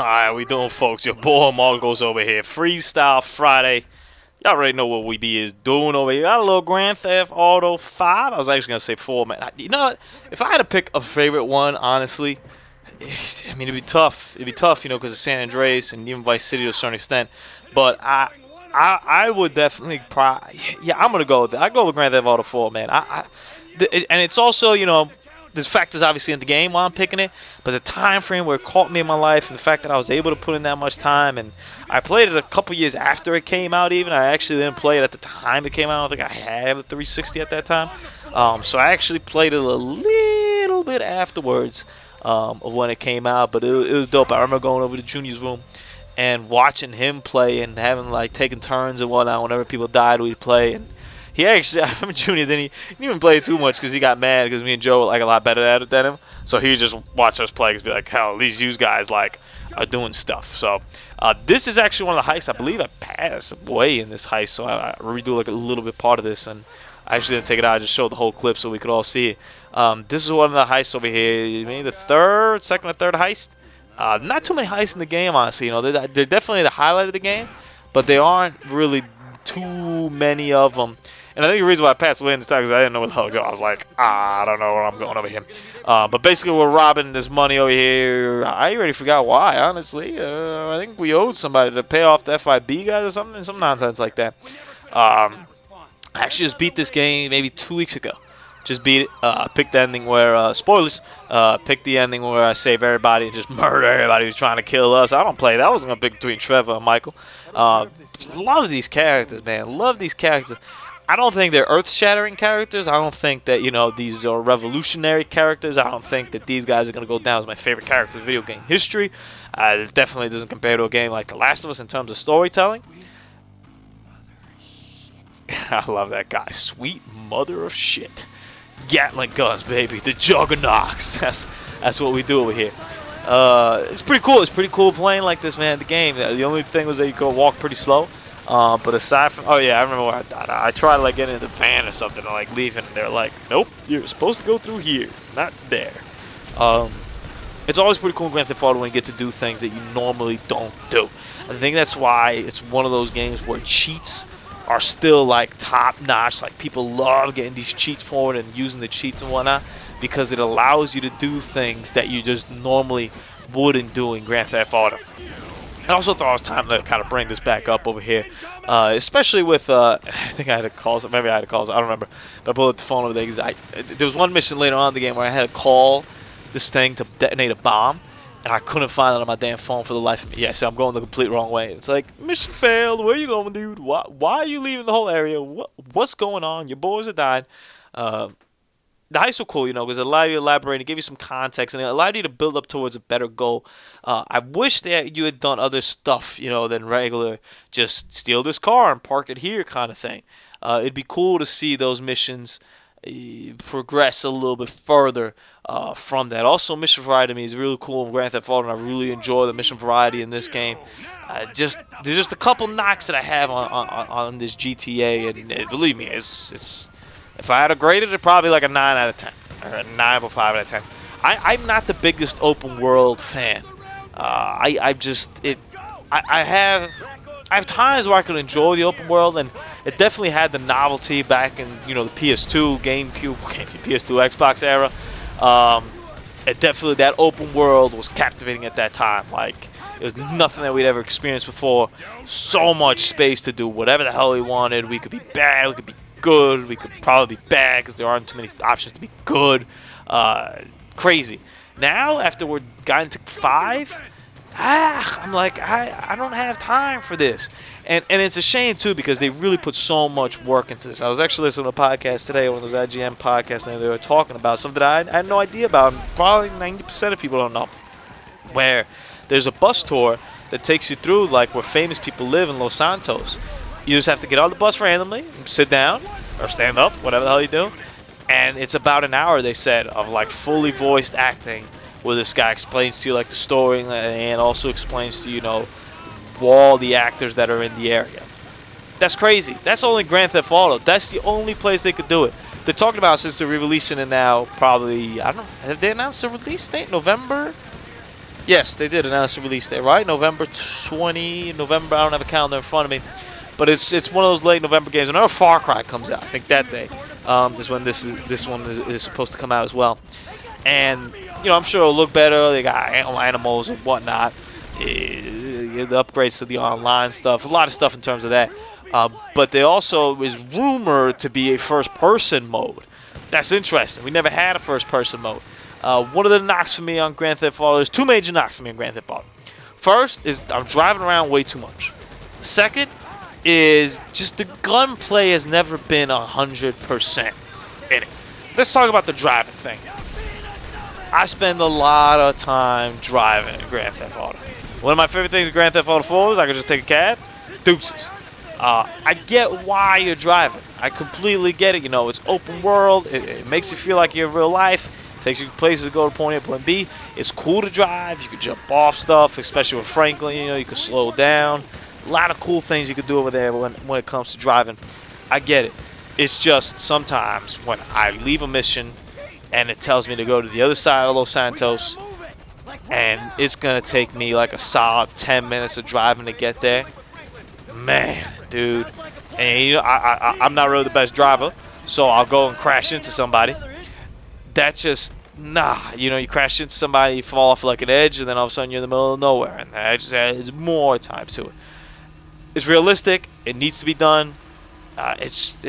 Alright, we doing, folks? Your boy Marcos over here. Freestyle Friday. Y'all already know what we is doing over here. Got a little Grand Theft Auto 5. I was actually going to say 4, man. You know what? If I had to pick a favorite one, honestly, I mean, it'd be tough. It'd be tough, because of San Andreas and even Vice City to a certain extent. But I would definitely I'm going to go with that. I go with Grand Theft Auto 4, man. And it's also, there's factors obviously in the game while I'm picking it, but the time frame where it caught me in my life and the fact that I was able to put in that much time, and I played it a couple years after it came out even. I actually didn't play it at the time it came out. I don't think I had a 360 at that time. So I actually played it a little bit afterwards of when it came out, but it was dope. I remember going over to Junior's room and watching him play and having, taking turns and whatnot. Whenever people died, we'd play. And he actually, I remember Junior, then he didn't even play too much because he got mad because me and Joe were a lot better at it than him. So he just watch us play and be like, hell, these you guys are doing stuff. So this is actually one of the heists. I believe I passed way in this heist, so I redo a little bit part of this, and I actually didn't take it out. I just showed the whole clip so we could all see it. This is one of the heists over here. Maybe the second or third heist. Not too many heists in the game, honestly. They're definitely the highlight of the game, but they aren't really too many of them. And I think the reason why I passed away in this time is I didn't know where the hell to go. I was like, I don't know where I'm going over here. But basically, we're robbing this money over here. I already forgot why, honestly. I think we owed somebody to pay off the FIB guys or something, some nonsense like that. I actually just beat this game maybe 2 weeks ago. Just beat it. Picked the ending where, spoilers, picked the ending where I save everybody and just murder everybody who's trying to kill us. I don't play that. I wasn't going to pick between Trevor and Michael. Love these characters, man. Love these characters. I don't think they're earth-shattering characters. I don't think that, these are revolutionary characters. I don't think that these guys are going to go down as my favorite characters in video game history. It definitely doesn't compare to a game like The Last of Us in terms of storytelling. I love that guy. Sweet mother of shit. Gatling guns, baby. The juggernauts. That's what we do over here. It's pretty cool. It's pretty cool playing like this, man. The game. The only thing was that you could walk pretty slow. But aside from, I remember where I tried to get into the van or something and leave, and they're like, nope, you're supposed to go through here, not there. It's always pretty cool in Grand Theft Auto when you get to do things that you normally don't do. I think that's why it's one of those games where cheats are still top notch. People love getting these cheats forward and using the cheats and whatnot because it allows you to do things that you just normally wouldn't do in Grand Theft Auto. I also thought it was time to kind of bring this back up over here, especially with, I think I had to call, maybe I had to call, I don't remember, but I pulled up the phone over there because there was one mission later on in the game where I had to call this thing to detonate a bomb, and I couldn't find it on my damn phone for the life of me. Yeah, so I'm going the complete wrong way. It's like, mission failed, where you going, dude? Why are you leaving the whole area? What's going on? Your boys are dying. The heists were cool, because it allowed you to elaborate and give you some context, and it allowed you to build up towards a better goal. I wish that you had done other stuff, than regular, just steal this car and park it here kind of thing. It'd be cool to see those missions progress a little bit further from that. Also, mission variety to me is really cool in Grand Theft Auto, and I really enjoy the mission variety in this game. There's just a couple knocks that I have on this GTA, and believe me, it's if I had to grade it, it'd probably a 9 out of 10 or a 9.5 out of 10. I'm not the biggest open world fan. I have times where I could enjoy the open world, and it definitely had the novelty back in the PS2, GameCube, PS2, Xbox era. It definitely, that open world was captivating at that time. It was nothing that we'd ever experienced before. So much space to do whatever the hell we wanted. We could be bad. We could be good. We could probably be bad because there aren't too many options to be good. Crazy. Now, after we're gotten to 5, I'm I don't have time for this. And it's a shame, too, because they really put so much work into this. I was actually listening to a podcast today, one of those IGN podcasts, and they were talking about something that I had no idea about. Probably 90% of people don't know. Where there's a bus tour that takes you through, where famous people live in Los Santos. You just have to get on the bus randomly, sit down, or stand up, whatever the hell you do. And it's about an hour, they said, of fully voiced acting, where this guy explains to you the story and also explains to you, all the actors that are in the area. That's crazy. That's only Grand Theft Auto. That's the only place they could do it. They're talking about since they're releasing it now, probably, I don't know, have they announced the release date? November? Yes, they did announce the release date, right? November. I don't have a calendar in front of me, but it's one of those late November games. Whenever Far Cry comes out, I think that day is when this one is supposed to come out as well. And I'm sure it'll look better. They got animals and whatnot. The upgrades to the online stuff, a lot of stuff in terms of that. But there also is rumored to be a first-person mode. That's interesting. We never had a first-person mode. One of the knocks for me on Grand Theft Auto, there's two major knocks for me on Grand Theft Auto. First is I'm driving around way too much. Second is just the gunplay has never been 100% in it. Let's talk about the driving thing. I spend a lot of time driving in Grand Theft Auto. One of my favorite things in Grand Theft Auto 4 is I can just take a cab, deuces. I get why you're driving. I completely get it. It's open world. It makes you feel like you're in real life. Takes you places to go to point A, point B. It's cool to drive. You can jump off stuff, especially with Franklin. You can slow down. A lot of cool things you can do over there when it comes to driving. I get it. It's just sometimes when I leave a mission and it tells me to go to the other side of Los Santos, and it's going to take me like a solid 10 minutes of driving to get there. Man, dude. And I'm not really the best driver, so I'll go and crash into somebody. That's just, you crash into somebody, you fall off like an edge, and then all of a sudden you're in the middle of nowhere, and that just adds more time to it. It's realistic. It needs to be done. Fast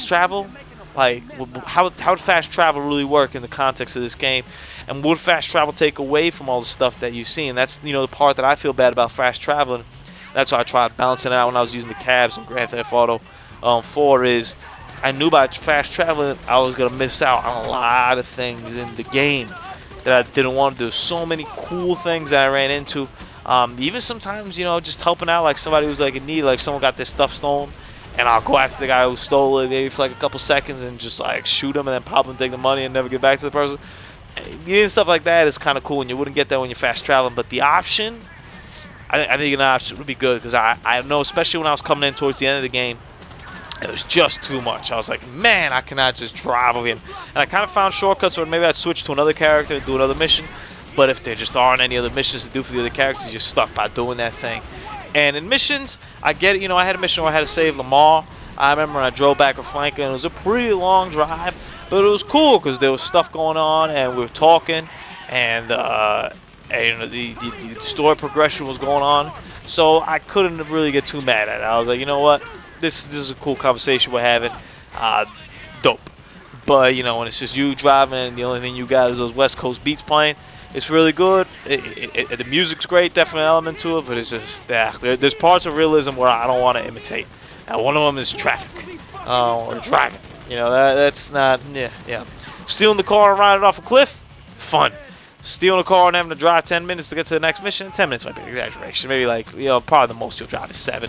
travel, like, how would fast travel really work in the context of this game? And would fast travel take away from all the stuff that you've seen? That's, the part that I feel bad about fast traveling. That's why I tried balancing it out when I was using the cabs in Grand Theft Auto 4 is I knew by fast traveling I was going to miss out on a lot of things in the game that I didn't want to do. So many cool things that I ran into. Even sometimes, just helping out, like somebody who's like in need, like someone got their stuff stolen, and I'll go after the guy who stole it maybe for like a couple seconds and just like shoot him and then pop him, take the money, and never get back to the person. And stuff like that is kind of cool, and you wouldn't get that when you're fast traveling. But the option, I think an option would be good, because I know, especially when I was coming in towards the end of the game, it was just too much. I was like, man, I cannot just drive over him. And I kind of found shortcuts where maybe I'd switch to another character and do another mission. But if there just aren't any other missions to do for the other characters, you're stuck by doing that thing. And in missions, I get it. I had a mission where I had to save Lamar. I remember when I drove back with Franklin. It was a pretty long drive, but it was cool because there was stuff going on, and we were talking, and the story progression was going on. So I couldn't really get too mad at it. I was like, you know what? This is a cool conversation we're having. Dope. But, when it's just you driving and the only thing you got is those West Coast beats playing, it's really good. The music's great, definite element to it, but it's just there's parts of realism where I don't want to imitate. Now, one of them is traffic or driving. That's not, yeah. Stealing the car and riding off a cliff, fun. Stealing a car and having to drive 10 minutes to get to the next mission, 10 minutes might be an exaggeration. Maybe probably the most you'll drive is 7.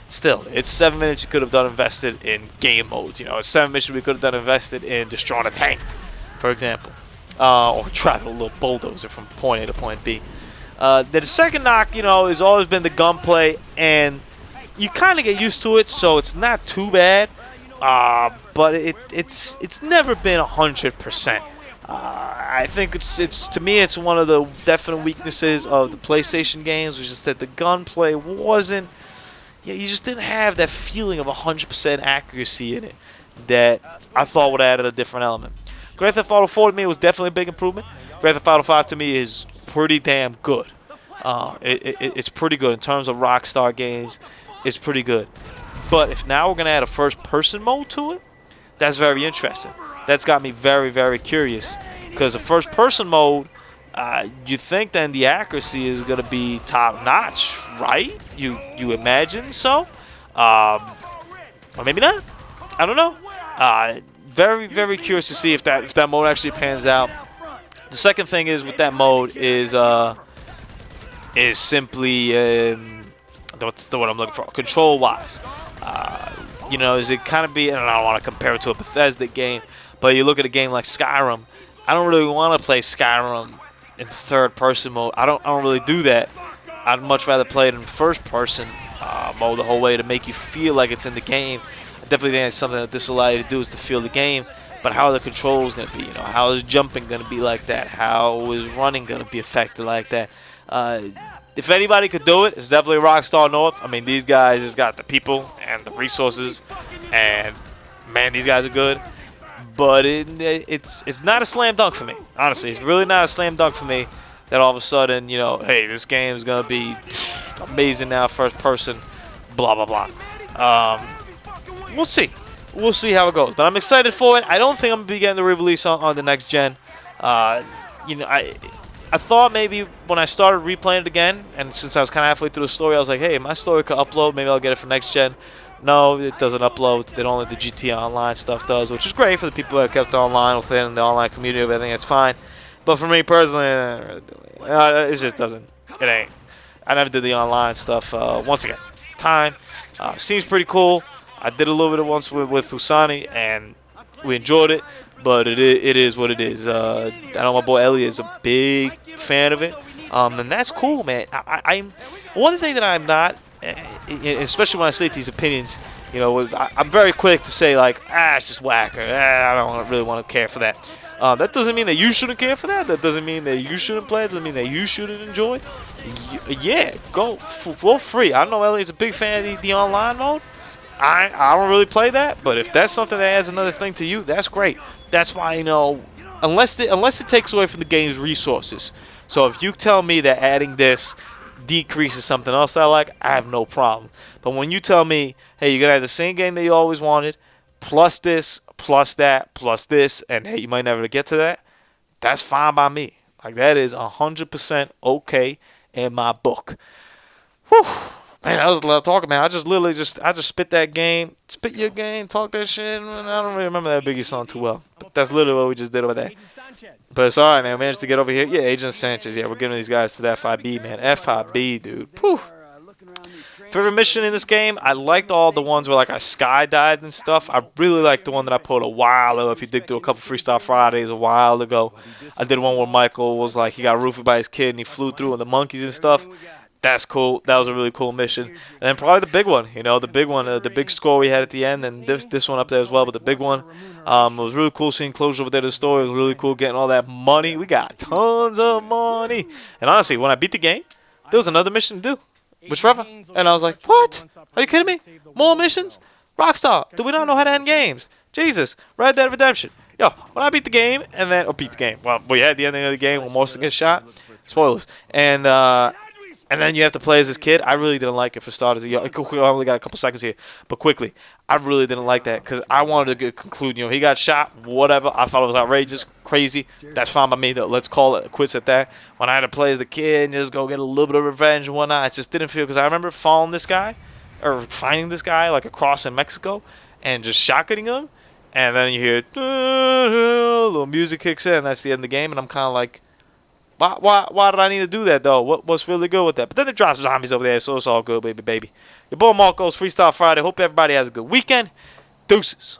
Still, it's 7 minutes you could have done invested in game modes. It's 7 missions we could have done invested in destroying a tank, for example. Or driving a little bulldozer from point A to point B. The second knock, has always been the gunplay, and you kind of get used to it, so it's not too bad. But it's never been 100%. I think it's to me it's one of the definite weaknesses of the PlayStation games, was just that the gunplay wasn't. You just didn't have that feeling of 100% accuracy in it that I thought would have added a different element. Grand Theft Auto 4 to me was definitely a big improvement. Grand Theft Auto 5 to me is pretty damn good. It's pretty good in terms of Rockstar games. It's pretty good. But if now we're going to add a first-person mode to it, that's very interesting. That's got me very, very curious. Because the first-person mode, you think then the accuracy is going to be top-notch, right? You imagine so? Or maybe not. I don't know. Very, very curious to see if that mode actually pans out. The second thing is with that mode is simply what's the word I'm looking for? Control-wise. Is it kind of be? And I don't want to compare it to a Bethesda game, but you look at a game like Skyrim. I don't really want to play Skyrim in third-person mode. I don't really do that. I'd much rather play it in first-person mode the whole way to make you feel like it's in the game. I definitely think it's something that this will allow you to do, is to feel the game. but how are the controls going to be? You know, how is jumping going to be like that? How is running going to be affected like that? If anybody could do it, it's definitely Rockstar North. I mean, these guys just got the people and the resources, and man, these guys are good. But it's not a slam dunk for me. Honestly, it's really not a slam dunk for me that all of a sudden, you know, hey, this game is gonna be amazing now, first person, blah blah blah. We'll see. We'll see how it goes. But I'm excited for it. I don't think I'm gonna be getting the re-release on the next gen. You know, I thought maybe when I started replaying it again, and since I was kind of halfway through the story, I was like, hey, my story could upload. Maybe I'll get it for next gen. No, it doesn't upload. It only the GTA Online stuff does, which is great for the people that kept online within the online community. Everything, it's fine. But for me personally, it just doesn't. It ain't. I never did the online stuff. Once again, time. Seems pretty cool. I did a little bit of once with Usani, and we enjoyed it. But it is what it is. I know my boy Elliot is a big fan of it, and that's cool, man. I'm one thing that I'm not, especially when I say these opinions. You know, I'm very quick to say like, it's just whack, or I don't really want to care for that. That doesn't mean that you shouldn't care for that. That doesn't mean that you shouldn't play. It doesn't mean that you shouldn't enjoy. Yeah, go free. I know Elliot's a big fan of the online mode. I don't really play that, but if that's something that adds another thing to you, that's great. That's why, you know, unless it takes away from the game's resources. So if you tell me that adding this decreases something else I like, I have no problem. But when you tell me, hey, you're going to have the same game that you always wanted, plus this, plus that, plus this, and hey, you might never get to that, that's fine by me. Like, that is 100% okay in my book. Whew. Man, that was a lot of talking, man. I just spit that game, spit your game, talk that shit. Man, I don't really remember that Biggie song too well. But that's literally what we just did over there. But it's all right, man. We managed to get over here. Yeah, Agent Sanchez. Yeah, we're giving these guys to the FIB, man. FIB, dude. Whew. Favorite mission in this game? I liked all the ones where like I skydived and stuff. I really liked the one that I put a while ago. If you dig through a couple Freestyle Fridays a while ago, I did one where Michael was like, he got roofied by his kid and he flew through with the monkeys and stuff. That's cool. That was a really cool mission. And then probably the big one, you know, the big one, the big score we had at the end, and this one up there as well, but the big one. It was really cool seeing closure over there to the store. It was really cool getting all that money. We got tons of money. And honestly, when I beat the game, there was another mission to do with Trevor. And I was like, what? Are you kidding me? More missions? Rockstar, do we not know how to end games? Jesus. Red Dead Redemption. Yo, when I beat the game, and then, beat the game. Well, we had the ending of the game when Morrison gets shot. Spoilers. And then you have to play as this kid. I really didn't like it for starters. I only got a couple seconds here, but quickly, I really didn't like that because I wanted to conclude. You know, he got shot. Whatever. I thought it was outrageous, crazy. That's fine by me. Though. Let's call it quits at that. When I had to play as the kid and just go get a little bit of revenge and whatnot, I just didn't feel because I remember following this guy or finding this guy like across in Mexico and just shotgunning him, and then you hear a little music kicks in. And that's the end of the game, and I'm kind of like. Why did I need to do that, though? What's really good with that? But then it drops zombies over there, so it's all good, baby. Your boy Marcos, Freestyle Friday. Hope everybody has a good weekend. Deuces.